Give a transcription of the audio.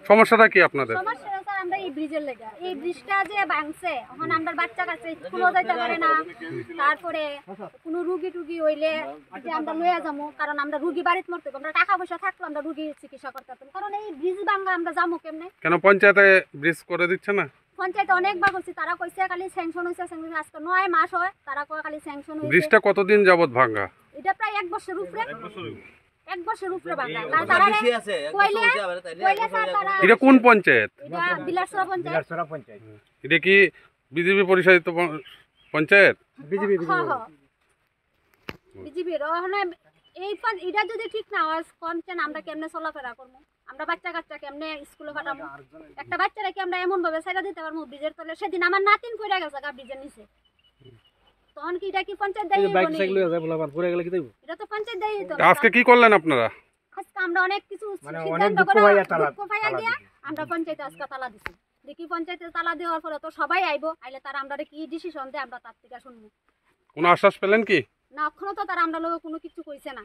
সমস্যাটা কি আপনাদের? সমস্যাটা স্যার আমরা এই ব্রিজের লেগা, এই ব্রিজটা যে ভাঙছে এখন আমরা বাচ্চা কাছে স্কুলও যাইতে পারে না। তারপরে কোনো রুগী টুগী হইলে যে আমরা লইয়া যাবো, কারণ আমরা রুগী বাড়িতে মরতে আমরা টাকা পয়সা থাকলো আমরা রুগী চিকিৎসা করতে পারতাম, কারণ এই ব্রিজ ভাঙা আমরা যাবো কেমনে? কেন পঞ্চায়েতে ব্রিজ করে দিচ্ছে না? পঞ্চায়েতে অনেকবার করছি, তারা কইছে খালি স্যাংশন হয়েছে, আজকে 9 মাস হয় তারা কয় খালি স্যাংশন হয়েছে। ব্রিজটা কতদিন যাবত ভাঙা? এটা প্রায় 1 বছরের উপরে, 1 বছরের উপরে ভাঙা। তারা কইলে স্যার তারা এটা কোন পঞ্চায়েত? এটা বিলাসরা পঞ্চায়েত। এটা কি বিজেপি পরিচালিত পঞ্চায়েত? বিজেপির ওখানে এই এটা যদি ঠিক না হয় কনচেন আমরা কেমনে চলাফেরা করবো, আমরা বাচ্চা কাচ্চা কেমনে স্কুলে পাঠাবো? একটা বাচ্চারা কি আমরা এমন ভাবে ছেড়ে দিতে পারবো ব্রিজের তলে? সেদিন আমার নাতিন পড়ে গেছে ব্রিজের নিচে, তখন কি এটা কি পঞ্চায়েত দায়ী? এটা তো পঞ্চায়েত দায়ী হতো। আজকে কি করলেন আপনারা? আজকে আমরা অনেক কিছু সিদ্ধান্ত করে আমরা পঞ্চায়েতে আজকে তালা দিছি। দেখি পঞ্চায়েতে তালা দেওয়ার পরে তো সবাই আইবো, আইলে তারা আমরা কি ডিসিশন দেয় আমরা তার থেকে শুনবো। কোনো আশ্বাস পেলেন কি? না, এখনো তো তারা আমরা লোক কোনো কিছু কইছে না।